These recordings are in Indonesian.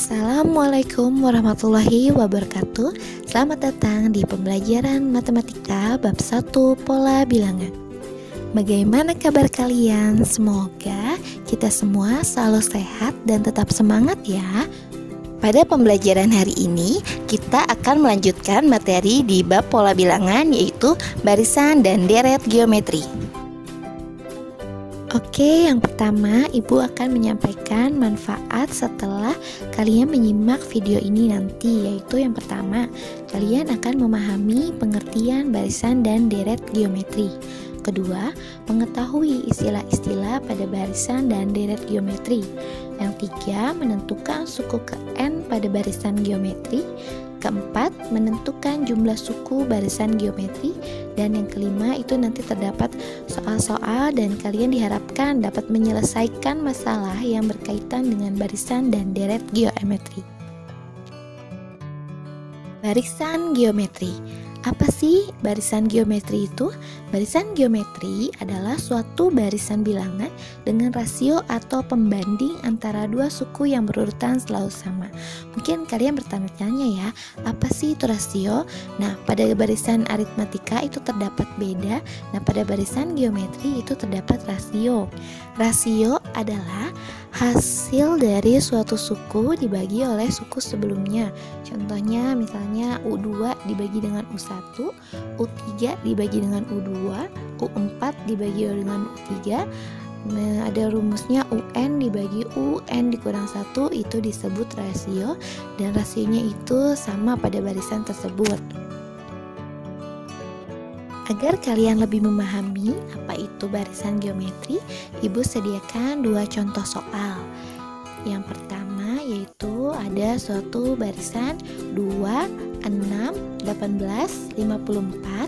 Assalamualaikum warahmatullahi wabarakatuh. Selamat datang di pembelajaran matematika bab 1 pola bilangan. Bagaimana kabar kalian? Semoga kita semua selalu sehat dan tetap semangat ya. Pada pembelajaran hari ini, kita akan melanjutkan materi di bab pola bilangan, yaitu barisan dan deret geometri. Oke, yang pertama Ibu akan menyampaikan manfaat setelah kalian menyimak video ini nanti, yaitu yang pertama, kalian akan memahami pengertian barisan dan deret geometri. Kedua, mengetahui istilah-istilah pada barisan dan deret geometri. Yang tiga, menentukan suku ke N pada barisan geometri. Keempat, menentukan jumlah suku barisan geometri. Dan yang kelima, itu nanti terdapat soal-soal dan kalian diharapkan dapat menyelesaikan masalah yang berkaitan dengan barisan dan deret geometri. Barisan geometri. Apa sih barisan geometri itu? Barisan geometri adalah suatu barisan bilangan dengan rasio atau pembanding antara dua suku yang berurutan selalu sama. Mungkin kalian bertanya-tanya ya, apa sih itu rasio? Nah, pada barisan aritmatika itu terdapat beda. Nah, pada barisan geometri itu terdapat rasio. Rasio adalah hasil dari suatu suku dibagi oleh suku sebelumnya. Contohnya misalnya U2 dibagi dengan U1, U3 dibagi dengan U2, U4 dibagi dengan U3. Ada rumusnya UN dibagi UN dikurang 1, itu disebut rasio, dan rasionya itu sama pada barisan tersebut. Agar kalian lebih memahami apa itu barisan geometri, Ibu sediakan dua contoh soal. Yang pertama yaitu ada suatu barisan 2, 6, 18, 54.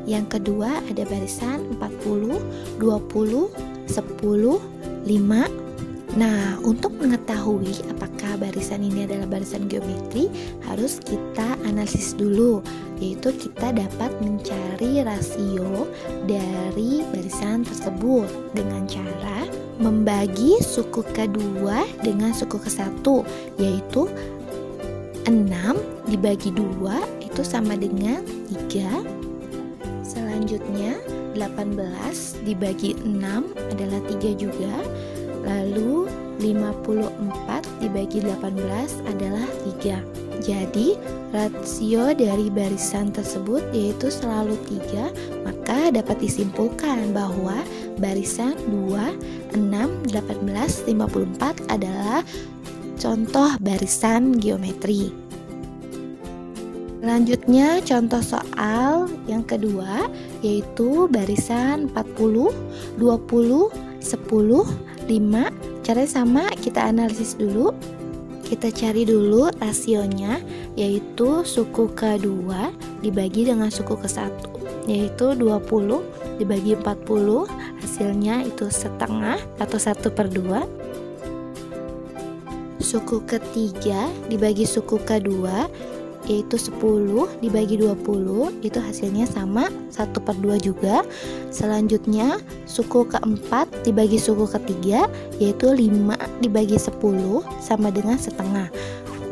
Yang kedua ada barisan 40, 20, 10, 5. Nah, untuk mengetahui apakah barisan ini adalah barisan geometri, harus kita analisis dulu, yaitu kita dapat mencari rasio dari barisan tersebut dengan cara membagi suku kedua dengan suku ke-1, yaitu 6 dibagi 2 itu sama dengan 3. Selanjutnya 18 dibagi 6 adalah 3 juga. Lalu 54 dibagi 18 adalah 3. Jadi rasio dari barisan tersebut yaitu selalu 3, maka dapat disimpulkan bahwa barisan 2, 6, 18, 54 adalah contoh barisan geometri. Selanjutnya contoh soal yang kedua yaitu barisan 40, 20, 10, 5. Caranya sama, kita analisis dulu. Kita cari dulu rasionya, yaitu suku kedua dibagi dengan suku ke-1, yaitu 20 dibagi 40, hasilnya itu setengah atau 1/2. Suku ketiga dibagi suku kedua, yaitu 10 dibagi 20, itu hasilnya sama 1/2 juga. Selanjutnya suku keempat dibagi suku ketiga, yaitu 5 dibagi 10 sama dengan setengah.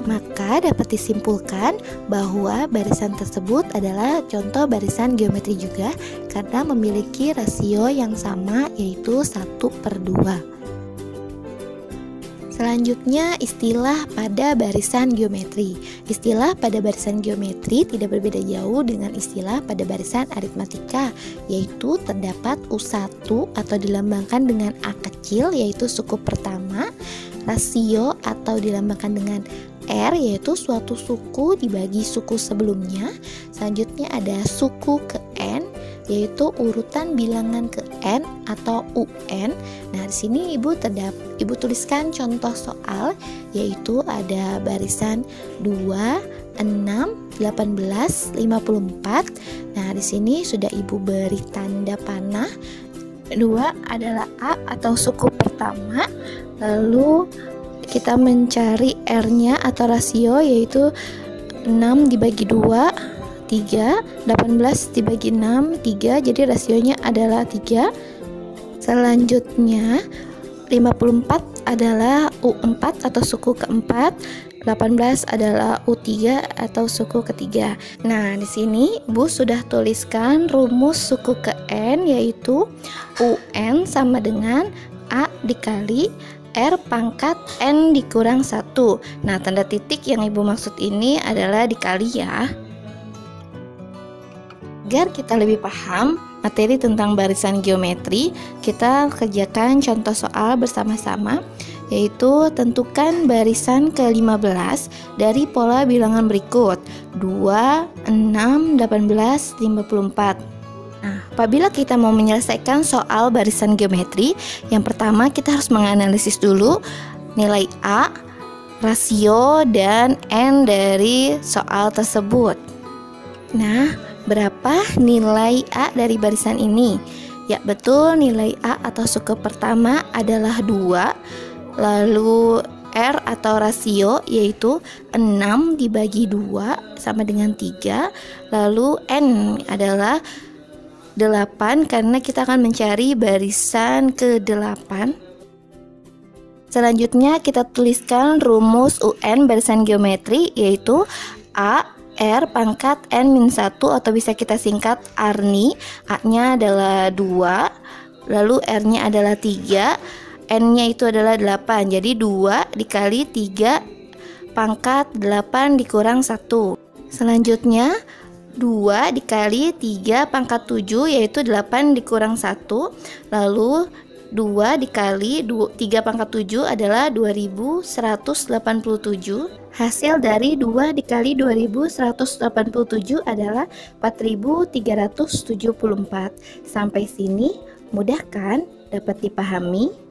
Maka dapat disimpulkan bahwa barisan tersebut adalah contoh barisan geometri juga karena memiliki rasio yang sama, yaitu 1/2. Selanjutnya istilah pada barisan geometri. Istilah pada barisan geometri tidak berbeda jauh dengan istilah pada barisan aritmatika, yaitu terdapat U1 atau dilambangkan dengan A kecil, yaitu suku pertama, rasio atau dilambangkan dengan R, yaitu suatu suku dibagi suku sebelumnya. Selanjutnya ada suku ke N, yaitu urutan bilangan ke N atau UN. Nah, di sini Ibu tuliskan contoh soal, yaitu ada barisan 2, 6, 18, 54. Nah, di sini sudah Ibu beri tanda panah. 2 adalah A atau suku pertama. Lalu kita mencari R-nya atau rasio, yaitu 6 dibagi 2, 3, 18 dibagi 6, 3, jadi rasionya adalah 3. Selanjutnya 54 adalah U4 atau suku keempat, 18 adalah U3 atau suku ketiga. Nah, di sini Ibu sudah tuliskan rumus suku ke N, yaitu UN sama dengan A dikali R pangkat N dikurang 1. Nah, tanda titik yang Ibu maksud ini adalah dikali ya. Agar kita lebih paham materi tentang barisan geometri, kita kerjakan contoh soal bersama-sama, yaitu tentukan barisan ke-15 dari pola bilangan berikut 2, 6, 18, 54. Nah, apabila kita mau menyelesaikan soal barisan geometri, yang pertama kita harus menganalisis dulu nilai A, rasio, dan N dari soal tersebut. Nah, berapa nilai A dari barisan ini? Ya, betul, nilai A atau suku pertama adalah 2. Lalu R atau rasio yaitu 6 dibagi 2 sama dengan 3. Lalu N adalah 8 karena kita akan mencari barisan ke-8. Selanjutnya kita tuliskan rumus UN barisan geometri, yaitu A R pangkat N-1 atau bisa kita singkat ARNI. A-nya adalah 2, lalu R-nya adalah 3, N-nya itu adalah 8. Jadi 2 dikali 3 pangkat 8 dikurang 1. Selanjutnya 2 dikali 3 pangkat 7 yaitu 8 dikurang 1. Lalu 2 dikali 3 pangkat 7 adalah 2187. Hasil dari 2 dikali 2187 adalah 4374. Sampai sini mudah kan? Dapat dipahami?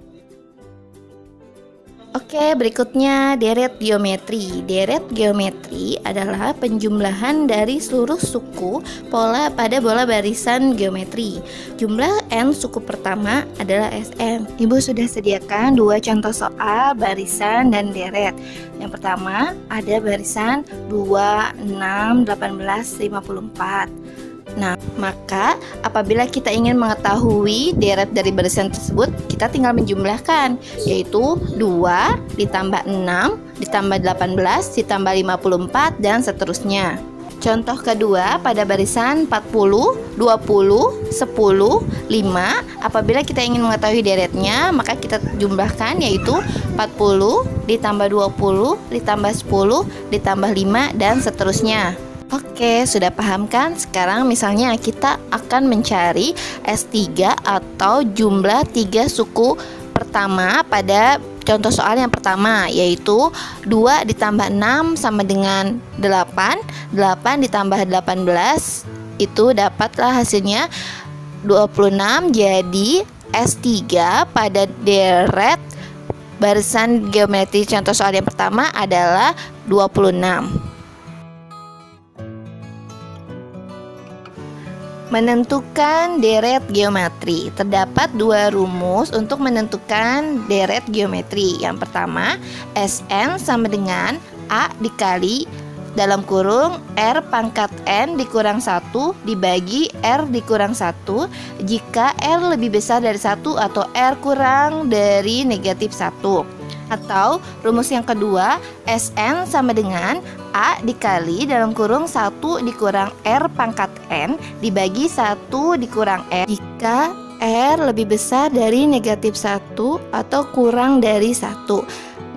Oke, berikutnya deret geometri. Deret geometri adalah penjumlahan dari seluruh suku pola pada bola barisan geometri. Jumlah N suku pertama adalah Sn. Ibu sudah sediakan 2 contoh soal barisan dan deret. Yang pertama ada barisan 2, 6, 18, 54. Nah, maka apabila kita ingin mengetahui deret dari barisan tersebut, kita tinggal menjumlahkan, yaitu 2 ditambah 6 ditambah 18 ditambah 54 dan seterusnya. Contoh kedua pada barisan 40, 20, 10, 5. Apabila kita ingin mengetahui deretnya, maka kita jumlahkan, yaitu 40 ditambah 20 ditambah 10 ditambah 5 dan seterusnya. Oke, sudah paham kan? Sekarang misalnya kita akan mencari S3 atau jumlah 3 suku pertama pada contoh soal yang pertama, yaitu 2 ditambah 6 sama dengan 8, 8 ditambah 18, itu dapatlah hasilnya 26. Jadi S3 pada deret barisan geometri contoh soal yang pertama adalah 26. Menentukan deret geometri. Terdapat 2 rumus untuk menentukan deret geometri. Yang pertama, Sn sama dengan A dikali dalam kurung R pangkat N dikurang 1 dibagi R dikurang 1 jika R lebih besar dari 1 atau R kurang dari negatif 1. Atau rumus yang kedua, Sn sama dengan A dikali dalam kurung 1 dikurang R pangkat N dibagi 1 dikurang R jika R lebih besar dari negatif 1 atau kurang dari 1.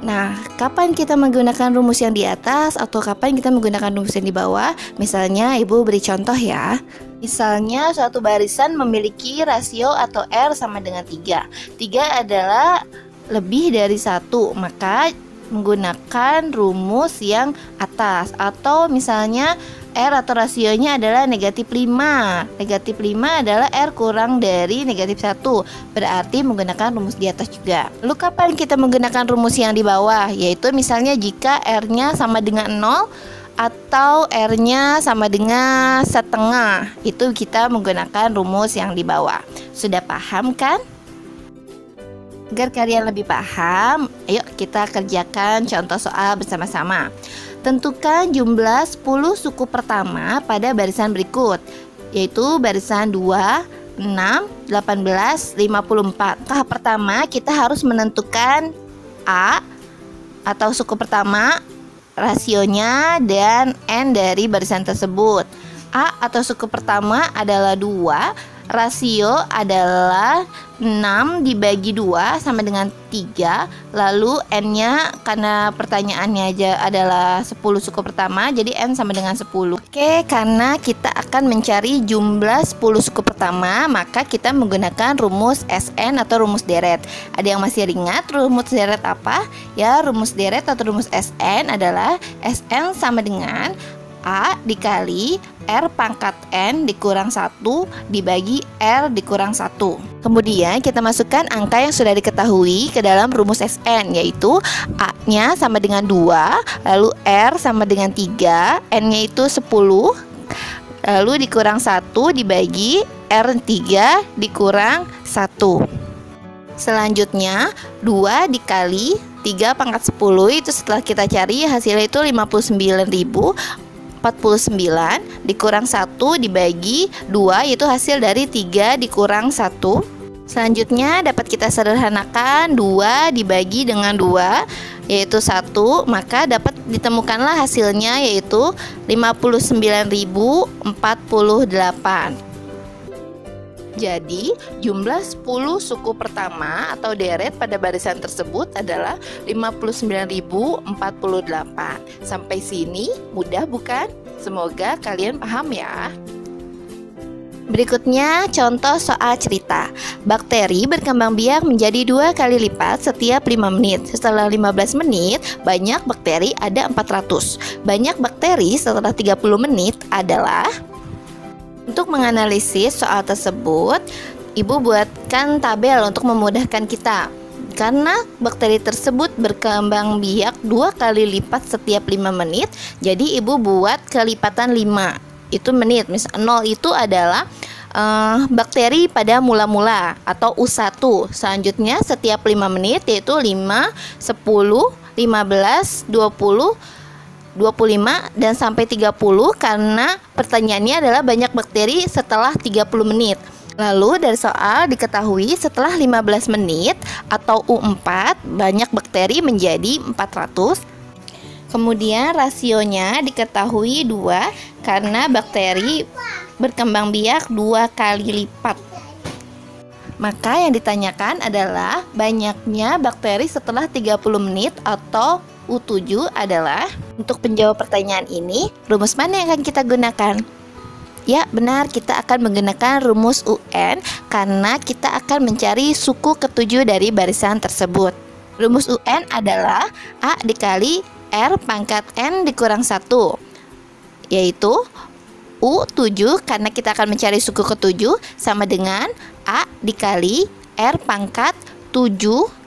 Nah, kapan kita menggunakan rumus yang di atas atau kapan kita menggunakan rumus yang di bawah? Misalnya Ibu beri contoh ya. Misalnya suatu barisan memiliki rasio atau R sama dengan 3. 3 adalah lebih dari 1, maka menggunakan rumus yang atas. Atau misalnya R atau rasionya adalah negatif 5. Negatif 5 adalah R kurang dari negatif 1, berarti menggunakan rumus di atas juga. Lalu kapan kita menggunakan rumus yang di bawah? Yaitu misalnya jika R-nya sama dengan 0 atau R-nya sama dengan setengah, itu kita menggunakan rumus yang di bawah. Sudah paham kan? Agar kalian lebih paham, ayo kita kerjakan contoh soal bersama-sama. Tentukan jumlah 10 suku pertama pada barisan berikut, yaitu barisan 2, 6, 18, 54. Tahap pertama kita harus menentukan A atau suku pertama, rasionya, dan N dari barisan tersebut. A atau suku pertama adalah 2, rasio adalah 6 dibagi 2 sama dengan 3. Lalu N-nya, karena pertanyaannya aja adalah 10 suku pertama, jadi N sama dengan 10. Oke, karena kita akan mencari jumlah 10 suku pertama, maka kita menggunakan rumus SN atau rumus deret. Ada yang masih ingat rumus deret apa? Ya, rumus deret atau rumus SN adalah SN sama dengan A dikali R pangkat N dikurang 1 dibagi R dikurang 1. Kemudian kita masukkan angka yang sudah diketahui ke dalam rumus SN, yaitu A-nya sama dengan 2, lalu R sama dengan 3, N-nya itu 10, lalu dikurang 1 dibagi R3 dikurang 1. Selanjutnya 2 dikali 3 pangkat 10, itu setelah kita cari hasilnya itu 59.049 dikurang 1 dibagi 2, yaitu hasil dari 3 dikurang 1. Selanjutnya dapat kita sederhanakan 2 dibagi dengan 2, yaitu 1, maka dapat ditemukanlah hasilnya, yaitu 59.048. Jadi, jumlah 10 suku pertama atau deret pada barisan tersebut adalah 59.048. Sampai sini mudah bukan? Semoga kalian paham ya. Berikutnya contoh soal cerita. Bakteri berkembang biak menjadi 2 kali lipat setiap 5 menit. Setelah 15 menit, banyak bakteri ada 400. Banyak bakteri setelah 30 menit adalah... Untuk menganalisis soal tersebut, Ibu buatkan tabel untuk memudahkan kita. Karena bakteri tersebut berkembang biak 2 kali lipat setiap 5 menit, jadi Ibu buat kelipatan 5. Itu menit. Misal 0 itu adalah bakteri pada mula-mula atau U1. Selanjutnya setiap 5 menit yaitu 5, 10, 15, 20, 25 dan sampai 30, karena pertanyaannya adalah banyak bakteri setelah 30 menit. Lalu dari soal diketahui setelah 15 menit atau U4 banyak bakteri menjadi 400. Kemudian rasionya diketahui 2 karena bakteri berkembang biak 2 kali lipat. Maka yang ditanyakan adalah banyaknya bakteri setelah 30 menit atau U7 adalah. Untuk menjawab pertanyaan ini, rumus mana yang akan kita gunakan? Ya, benar, kita akan menggunakan rumus UN karena kita akan mencari suku ketujuh dari barisan tersebut. Rumus UN adalah A dikali R pangkat N dikurang 1, yaitu U7 karena kita akan mencari suku ketujuh sama dengan A dikali R pangkat 7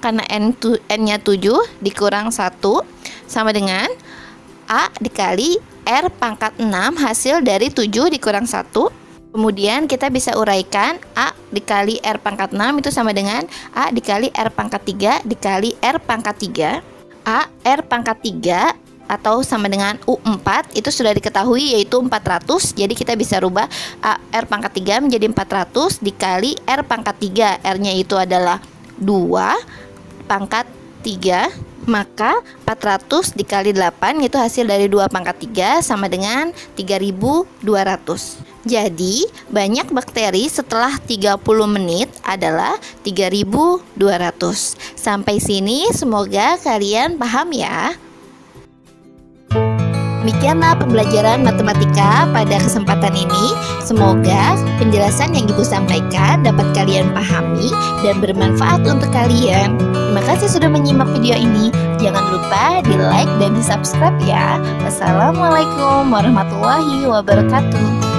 karena N-nya 7 dikurang 1 sama dengan A dikali R pangkat 6 hasil dari 7 dikurang 1. Kemudian kita bisa uraikan A dikali R pangkat 6 itu sama dengan A dikali R pangkat 3 dikali R pangkat 3. A R pangkat 3 atau sama dengan U4 itu sudah diketahui yaitu 400. Jadi kita bisa rubah A R pangkat 3 menjadi 400 dikali R pangkat 3. R-nya itu adalah 2 pangkat 3. Maka 400 dikali 8 itu hasil dari 2 pangkat 3 sama dengan 3200. Jadi banyak bakteri setelah 30 menit adalah 3200. Sampai sini semoga kalian paham ya. Demikianlah pembelajaran matematika pada kesempatan ini. Semoga penjelasan yang Ibu sampaikan dapat kalian pahami dan bermanfaat untuk kalian. Terima kasih sudah menyimak video ini. Jangan lupa di like dan di subscribe ya. Wassalamualaikum warahmatullahi wabarakatuh.